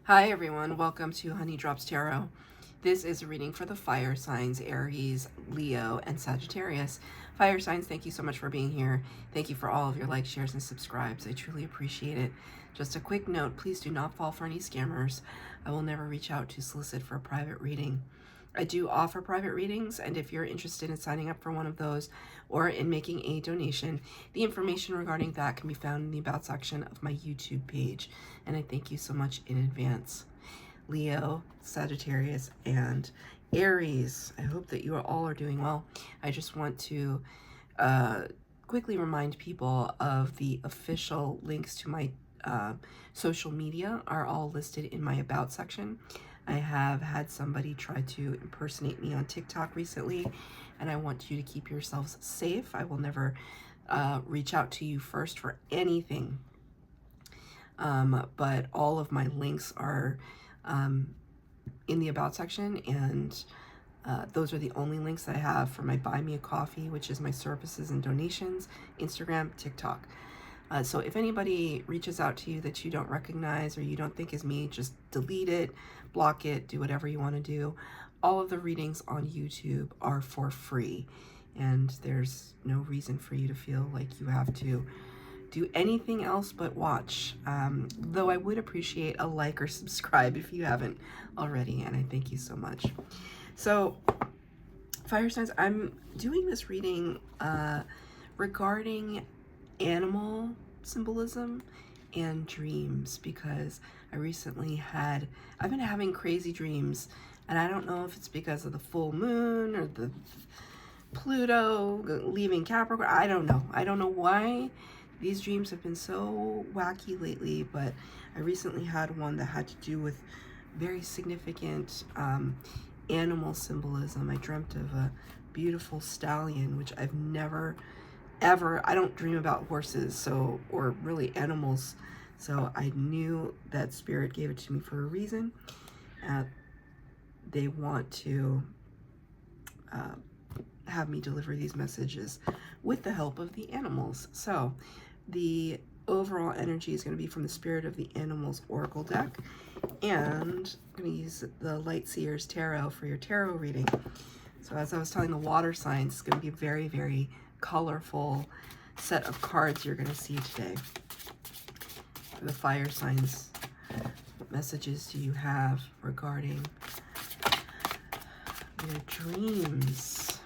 Hi everyone, welcome to Honey Drops Tarot. This is a reading for the fire signs, Aries, Leo, and Sagittarius. Fire signs, thank you so much for being here. Thank you for all of your likes, shares, and subscribes. I truly appreciate it. Just a quick note, please do not fall for any scammers. I will never reach out to solicit for a private reading. I do offer private readings, and if you're interested in signing up for one of those or in making a donation, the information regarding that can be found in the About section of my YouTube page, and I thank you so much in advance. Leo, Sagittarius, and Aries, I hope that you all are doing well. I just want to quickly remind people of the official links to my social media are all listed in my About section. I have had somebody try to impersonate me on TikTok recently, and I want you to keep yourselves safe. I will never reach out to you first for anything, but all of my links are in the About section, and those are the only links that I have for my Buy Me a Coffee, which is my services and donations, Instagram, TikTok. So if anybody reaches out to you that you don't recognize or you don't think is me, just delete it, block it, do whatever you want to do. All of the readings on YouTube are for free, and there's no reason for you to feel like you have to do anything else but watch. Though I would appreciate a like or subscribe if you haven't already, and I thank you so much. So, fire signs, I'm doing this reading regarding animal symbolism and dreams, because I've been having crazy dreams, and I don't know if it's because of the full moon or the Pluto leaving Capricorn. I don't know why these dreams have been so wacky lately, but I recently had one that had to do with very significant animal symbolism. I dreamt of a beautiful stallion, which I've never ever, I don't dream about horses, or really animals, so I knew that spirit gave it to me for a reason. They want to have me deliver these messages with the help of the animals. So the overall energy is going to be from the Spirit of the Animals Oracle deck, and I'm going to use the Light Seers Tarot for your tarot reading. So as I was telling the water signs, it's going to be a very, very colorful set of cards you're going to see today. For the fire signs, what messages do you have regarding your dreams?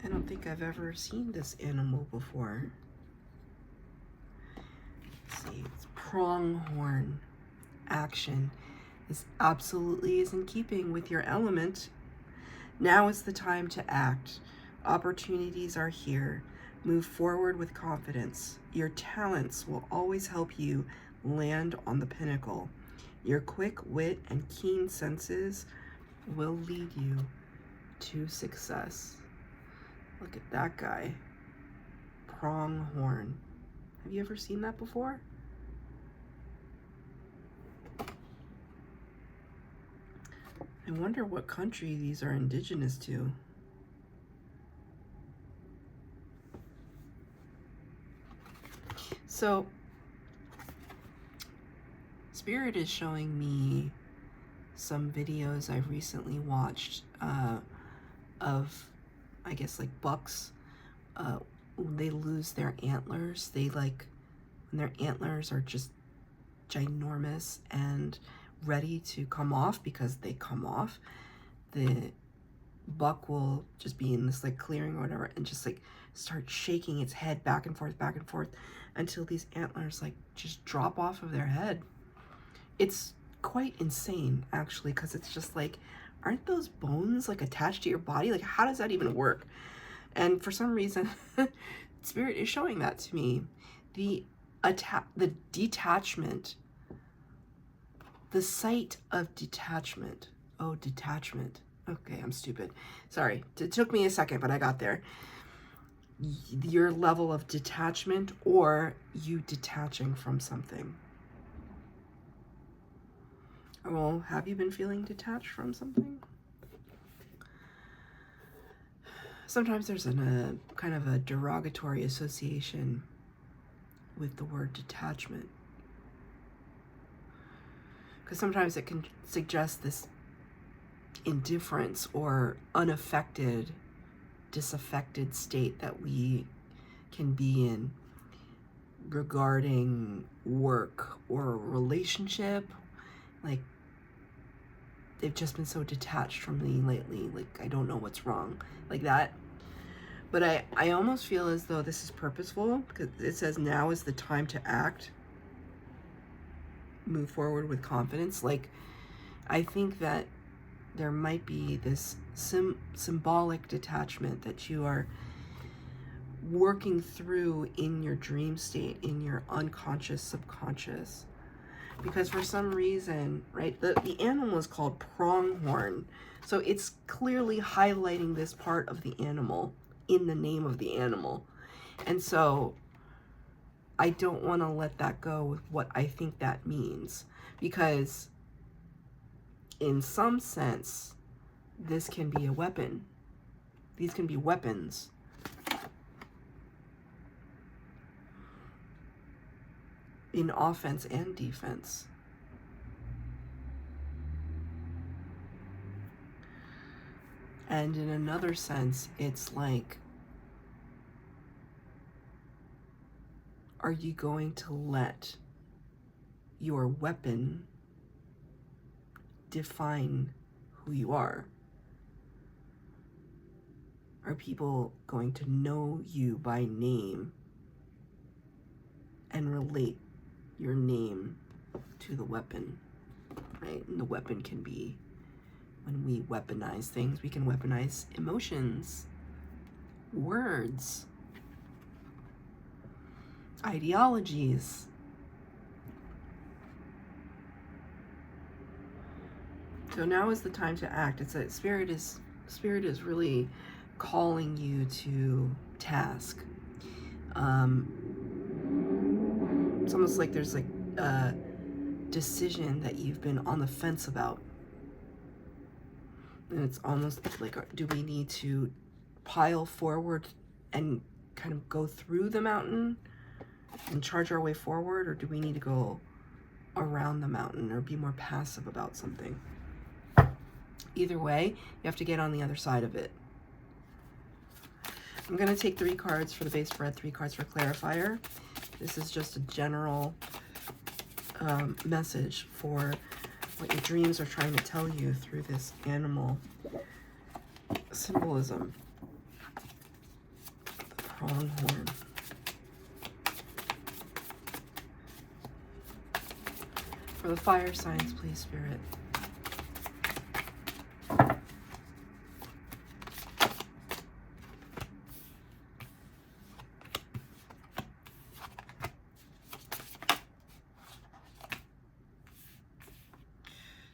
I don't think I've ever seen this animal before. Let's see, it's pronghorn. Action. This absolutely is in keeping with your element. Now is the time to act. Opportunities are here. Move forward with confidence. Your talents will always help you land on the pinnacle. Your quick wit and keen senses will lead you to success. Look at that guy. Pronghorn. Have you ever seen that before? I wonder what country these are indigenous to. So, Spirit is showing me some videos I've recently watched of, I guess, like bucks. They lose their antlers. When their antlers are just ginormous and ready to come off, because they come off, the buck will just be in this like clearing or whatever and just like start shaking its head back and forth until these antlers like just drop off of their head. It's quite insane, actually, because it's just like, aren't those bones like attached to your body? Like, how does that even work? And for some reason, Spirit is showing that to me. The detachment, the sight of detachment. Oh, detachment. Okay, I'm stupid. Sorry. It took me a second, but I got there. Your level of detachment, or you detaching from something. Well, have you been feeling detached from something? Sometimes there's a kind of a derogatory association with the word detachment, because sometimes it can suggest this indifference or unaffected, disaffected state that we can be in regarding work or a relationship. Like, they've just been so detached from me lately, like I don't know what's wrong, like that. But I almost feel as though this is purposeful, because it says now is the time to act, move forward with confidence. Like, I think that there might be this symbolic detachment that you are working through in your dream state, in your unconscious, subconscious. Because for some reason, right, the animal is called pronghorn. So it's clearly highlighting this part of the animal in the name of the animal. And so I don't want to let that go with what I think that means. Because in some sense, this can be a weapon. These can be weapons. In offense and defense. And in another sense, it's like, are you going to let your weapon define who you are? Are people going to know you by name and relate your name to the weapon, right? And the weapon can be, when we weaponize things, we can weaponize emotions, words, ideologies. So now is the time to act. It's that Spirit is really calling you to task. It's almost like there's like a decision that you've been on the fence about. And it's almost like, do we need to pile forward and kind of go through the mountain and charge our way forward, or do we need to go around the mountain or be more passive about something? Either way, you have to get on the other side of it. I'm going to take 3 cards for the base spread, 3 cards for clarifier. This is just a general message for what your dreams are trying to tell you through this animal symbolism. The pronghorn. For the fire signs, please, Spirit.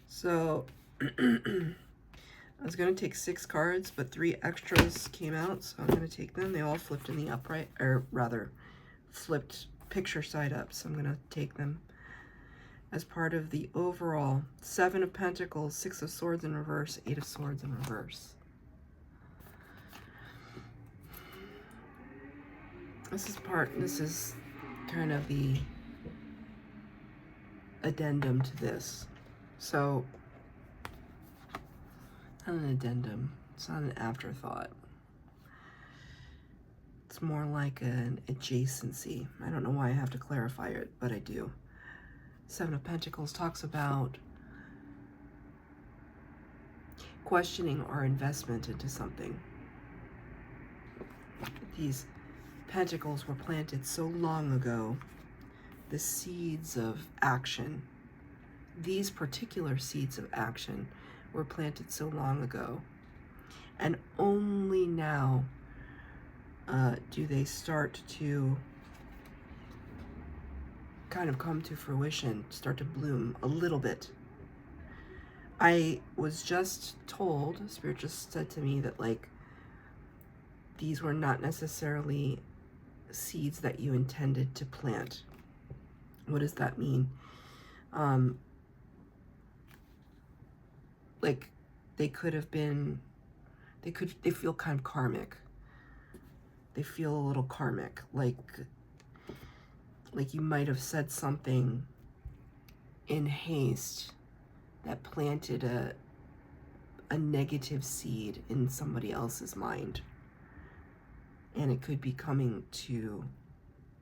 So I was going to take 6 cards, but 3 extras came out, so I'm going to take them. They all flipped in the upright, or rather flipped picture side up, so I'm going to take them as part of the overall 7 of Pentacles, 6 of Swords in reverse, 8 of Swords in reverse. This is kind of the addendum to this. So, not an addendum, it's not an afterthought. It's more like an adjacency. I don't know why I have to clarify it, but I do. 7 of Pentacles talks about questioning our investment into something. These pentacles were planted so long ago, the seeds of action. These particular seeds of action were planted so long ago, and only now do they start to kind of come to fruition, start to bloom a little bit. I was just told, Spirit just said to me that, like, these were not necessarily seeds that you intended to plant. What does that mean? Like, they could have been, they feel kind of karmic. they feel a little karmic, like you might have said something in haste that planted a negative seed in somebody else's mind. And it could be coming to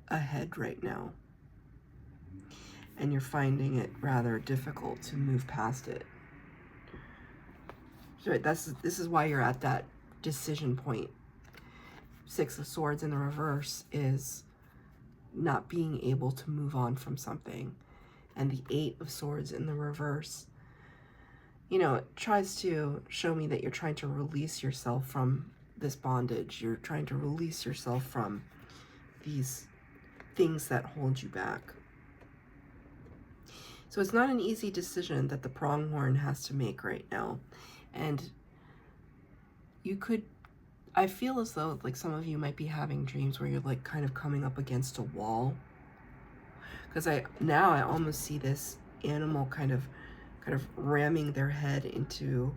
a head right now. And you're finding it rather difficult to move past it. So this is why you're at that decision point. Six of Swords in the reverse is not being able to move on from something. And the Eight of Swords in the reverse, you know, it tries to show me that you're trying to release yourself from this bondage. You're trying to release yourself from these things that hold you back. So it's not an easy decision that the pronghorn has to make right now. And you could, I feel as though like some of you might be having dreams where you're like kind of coming up against a wall. Because I almost see this animal kind of ramming their head into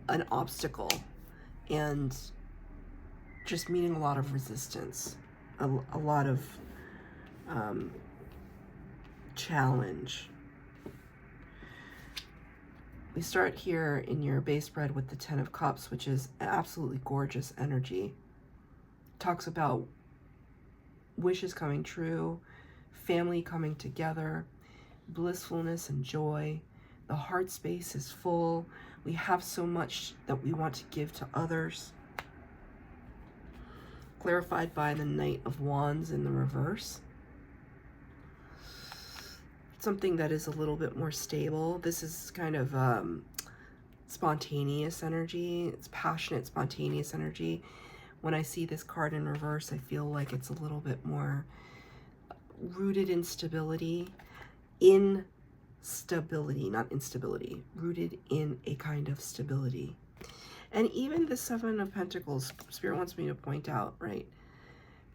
an obstacle and just meeting a lot of resistance, a lot of challenge. We start here in your base spread with the Ten of Cups, which is absolutely gorgeous energy. Talks about wishes coming true, family coming together, blissfulness and joy. The heart space is full. We have so much that we want to give to others. Clarified by the Knight of Wands in the reverse. Something that is a little bit more stable. This is kind of spontaneous energy. It's passionate, spontaneous energy. When I see this card in reverse, I feel like it's a little bit more rooted in stability. Stability, not instability. Rooted in a kind of stability. And even the Seven of Pentacles, Spirit wants me to point out, right?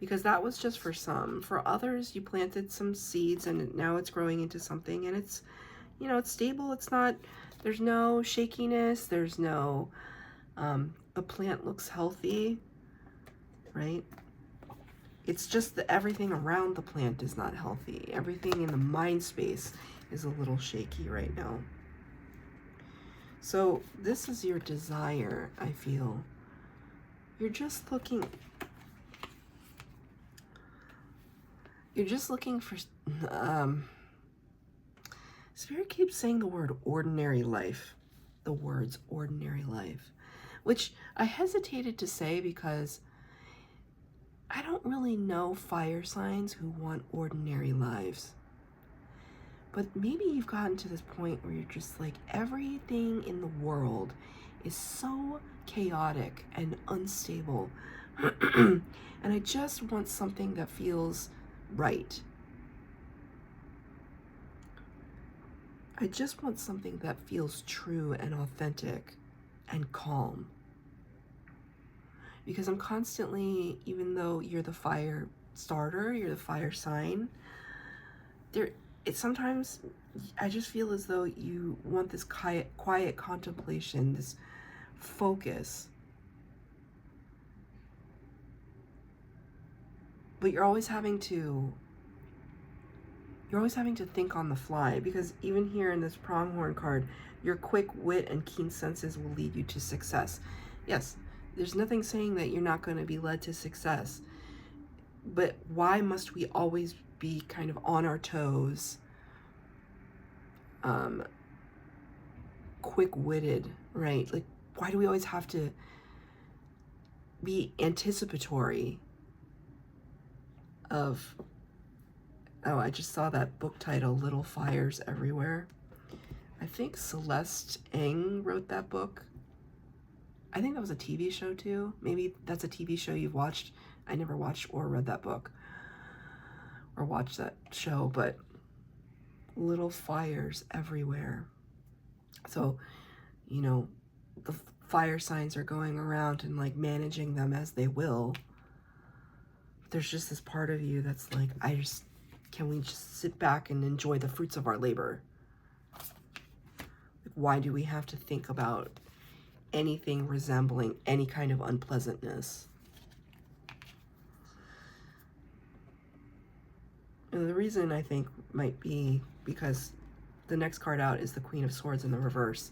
Because that was just for some. For others, you planted some seeds and now it's growing into something, and it's, you know, it's stable. It's not, there's no shakiness. There's no, the plant looks healthy, right? It's just that everything around the plant is not healthy. Everything in the mind space is a little shaky right now. So this is your desire, I feel. You're just looking for, Spirit keeps saying the word ordinary life, the words ordinary life, which I hesitated to say because I don't really know fire signs who want ordinary lives. But maybe you've gotten to this point where you're just like, everything in the world is so chaotic and unstable. And I just want something that feels right. I just want something that feels true and authentic and calm. Because I'm constantly, even though you're the fire starter, you're the fire sign, sometimes I just feel as though you want this quiet contemplation, this focus. But you're always having to think on the fly, because even here in this pronghorn card, your quick wit and keen senses will lead you to success. Yes, there's nothing saying that you're not going to be led to success. But why must we always be kind of on our toes, quick-witted, right? Like, why do we always have to be anticipatory of, oh, I just saw that book title, Little Fires Everywhere. I think Celeste Ng wrote that book. I think that was a TV show too. Maybe that's a TV show you've watched. I never watched or read that book or watched that show, but little fires everywhere. So, you know, the fire signs are going around and like managing them as they will. There's just this part of you that's like, can we just sit back and enjoy the fruits of our labor? Like, why do we have to think about anything resembling any kind of unpleasantness? And the reason I think might be because the next card out is the Queen of Swords in the reverse.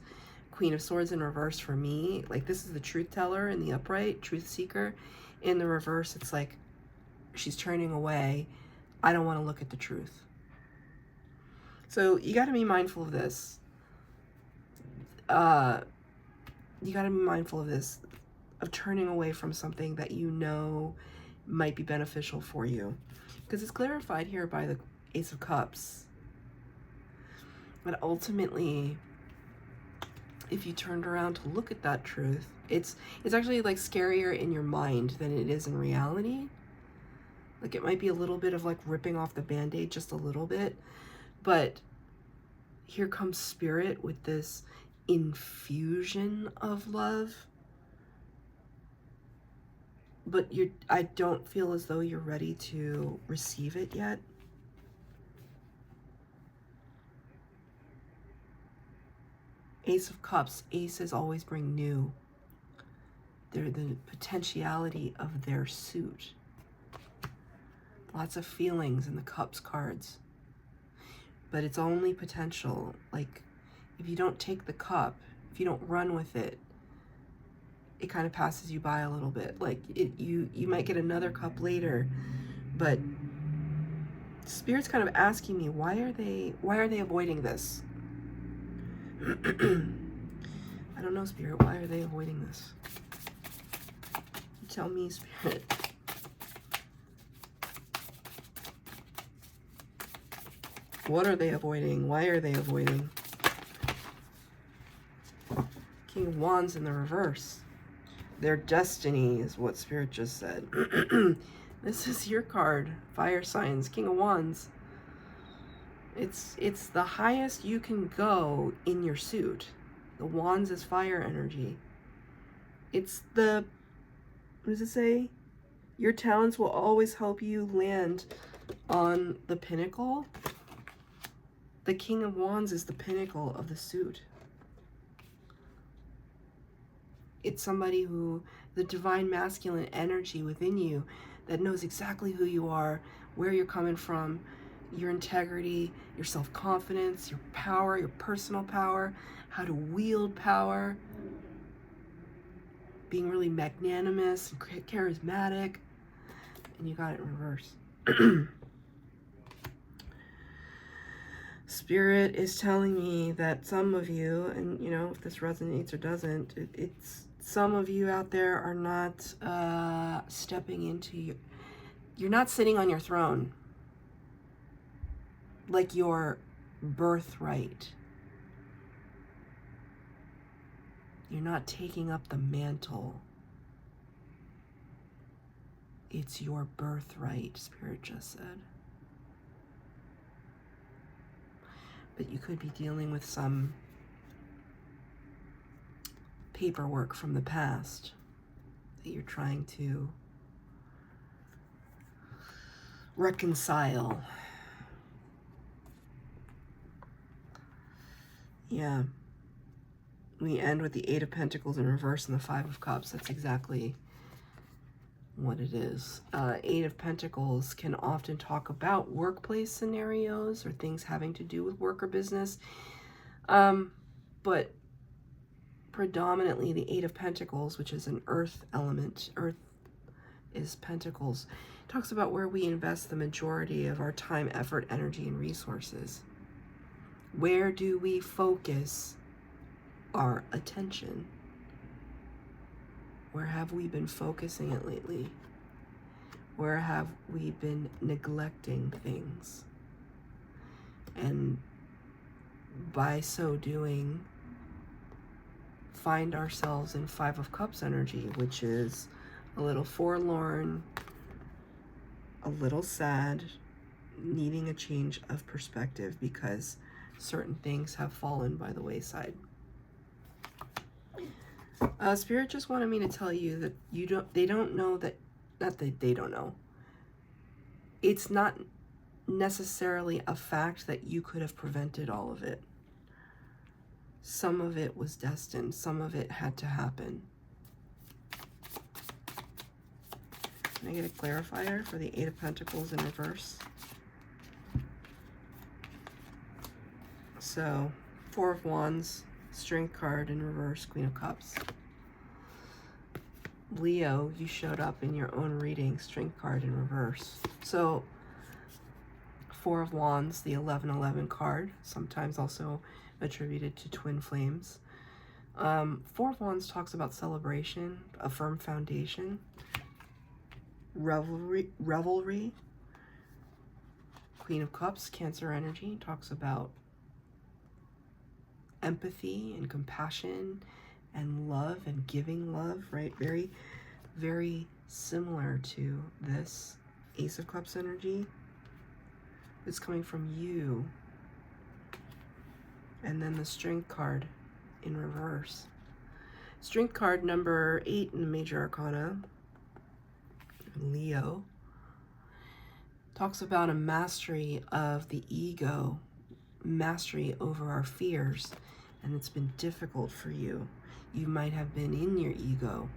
Queen of Swords in reverse for me, like this is the truth teller in the upright, truth seeker. In the reverse, it's like she's turning away. I don't want to look at the truth. So you got to be mindful of this. You got to be mindful of this, of turning away from something that you know might be beneficial for you. Because it's clarified here by the Ace of Cups. But ultimately, if you turned around to look at that truth, it's actually like scarier in your mind than it is in reality. Like it might be a little bit of like ripping off the Band-Aid, just a little bit. But here comes Spirit with this infusion of love. But I don't feel as though you're ready to receive it yet. Ace of Cups. Aces always bring new. They're the potentiality of their suit. Lots of feelings in the Cups cards. But it's only potential. Like, if you don't take the cup, if you don't run with it, it kind of passes you by a little bit. Like, you might get another cup later, but Spirit's kind of asking me, why are they avoiding this? I don't know, Spirit. Why are they avoiding this? Tell me, Spirit. What are they avoiding? Why are they avoiding? King of Wands in the reverse. Their destiny is what Spirit just said. This is your card. Fire signs. King of Wands. It's the highest you can go in your suit. The Wands is fire energy. It's the, what does it say? Your talents will always help you land on the pinnacle. The King of Wands is the pinnacle of the suit. It's somebody who, the divine masculine energy within you that knows exactly who you are, where you're coming from, your integrity, your self-confidence, your power, your personal power, how to wield power, being really magnanimous and charismatic, and you got it in reverse. Spirit is telling me that some of you, and you know, if this resonates or doesn't, it's some of you out there are not stepping into you're not sitting on your throne like your birthright. You're not taking up the mantle. It's your birthright, Spirit just said. But you could be dealing with some paperwork from the past that you're trying to reconcile. Yeah. We end with the Eight of Pentacles in reverse and the Five of Cups. That's exactly what it is. Eight of Pentacles can often talk about workplace scenarios or things having to do with work or business. But predominantly the Eight of Pentacles, which is an earth element, earth is Pentacles, talks about where we invest the majority of our time, effort, energy, and resources. Where do we focus our attention? Where have we been focusing it lately? Where have we been neglecting things? And by so doing, find ourselves in Five of Cups energy, which is a little forlorn, a little sad, needing a change of perspective because certain things have fallen by the wayside. Spirit just wanted me to tell you that they don't know that, not that they don't know. It's not necessarily a fact that you could have prevented all of it. Some of it was destined. Some of it had to happen. Can I get a clarifier for the Eight of Pentacles in reverse? So, Four of Wands, Strength card in reverse, Queen of Cups. Leo, you showed up in your own reading, Strength card in reverse. So, Four of Wands, the 1111 card, sometimes also attributed to twin flames. Four of Wands talks about celebration, a firm foundation, revelry. Queen of Cups, Cancer energy, talks about empathy and compassion and love and giving love, right? Very, very similar to this Ace of Cups energy. It's coming from you. And then the Strength card in reverse. Strength card number 8 in the Major Arcana, Leo, talks about a mastery of the ego, mastery over our fears, and it's been difficult for you. You might have been in your ego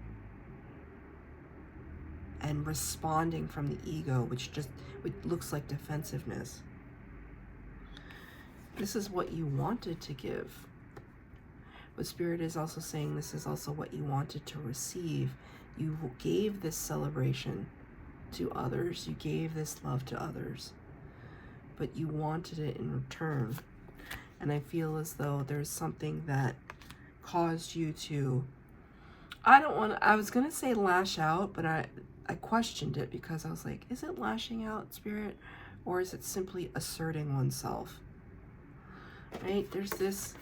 and responding from the ego, which looks like defensiveness. This is what you wanted to give. But Spirit is also saying this is also what you wanted to receive. You gave this celebration to others. You gave this love to others. But you wanted it in return. And I feel as though there's something that caused you to, I was going to say lash out, but I questioned it because I was like, is it lashing out, Spirit? Or is it simply asserting oneself? Right? There's this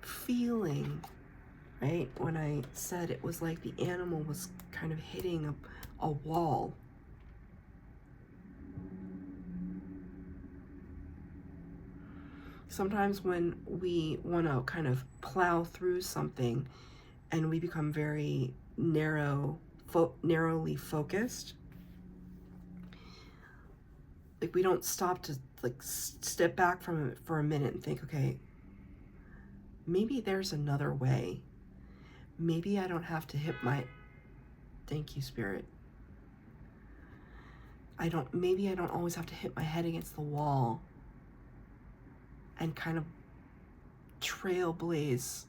feeling, right? When I said it was like the animal was kind of hitting a wall. Sometimes when we want to kind of plow through something and we become very narrowly focused, like we don't stop to like step back from it for a minute and think, okay, maybe there's another way. Maybe I don't have to hit my, thank you, Spirit. Maybe I don't always have to hit my head against the wall and kind of trailblaze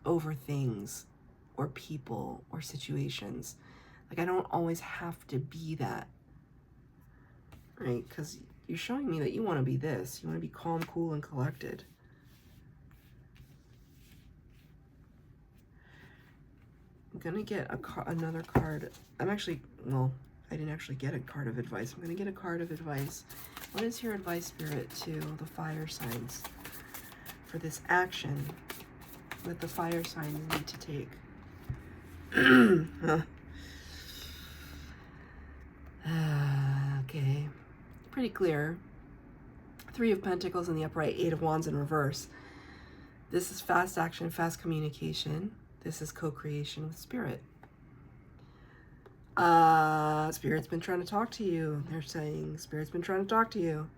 over things or people or situations. Like I don't always have to be that, right? Because you're showing me that you want to be this. You want to be calm, cool, and collected. I'm going to get another card. I didn't actually get a card of advice. I'm going to get a card of advice. What is your advice, Spirit, to the fire signs for this action that the fire signs need to take? Okay. Pretty clear. 3 of Pentacles in the upright, 8 of Wands in reverse. This is fast action, fast communication. This is co-creation with Spirit. Spirit's been trying to talk to you. They're saying Spirit's been trying to talk to you.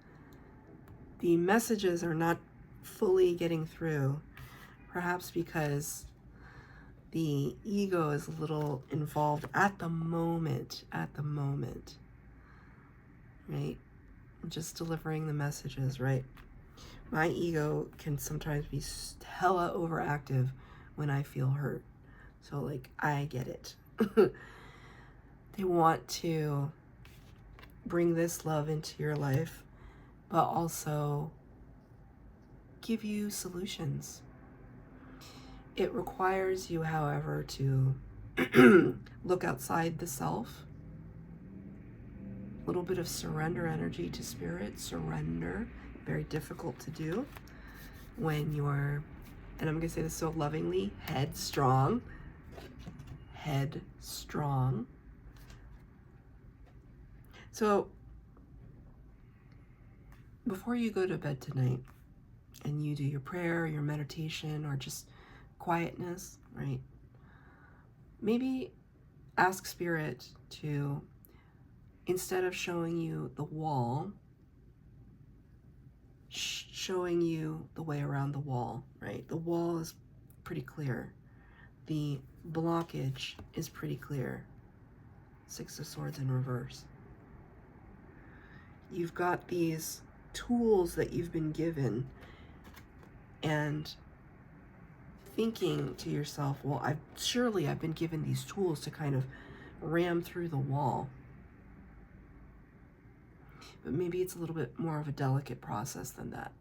The messages are not fully getting through, perhaps because the ego is a little involved at the moment, right? Just delivering the messages, right? My ego can sometimes be hella overactive when I feel hurt. So like, I get it. They want to bring this love into your life, but also give you solutions. It requires you, however, to look outside the self. A little bit of surrender energy to Spirit. Surrender. Very difficult to do when you're, and I'm going to say this so lovingly, headstrong. Headstrong. So, before you go to bed tonight and you do your prayer, your meditation, or just quietness, right? Maybe ask Spirit to, instead of showing you the wall, showing you the way around the wall, right? The wall is pretty clear. The blockage is pretty clear. 6 of Swords in reverse. You've got these tools that you've been given and thinking to yourself, well, surely I've been given these tools to kind of ram through the wall. But maybe it's a little bit more of a delicate process than that.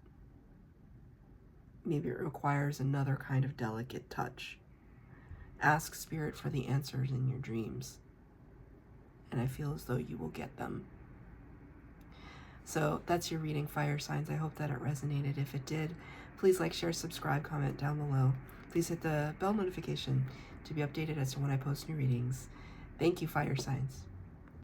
Maybe it requires another kind of delicate touch. Ask Spirit for the answers in your dreams, and I feel as though you will get them. So that's your reading, fire signs. I hope that it resonated. If it did, please like, share, subscribe, comment down below. Please hit the bell notification to be updated as to when I post new readings. Thank you, fire signs.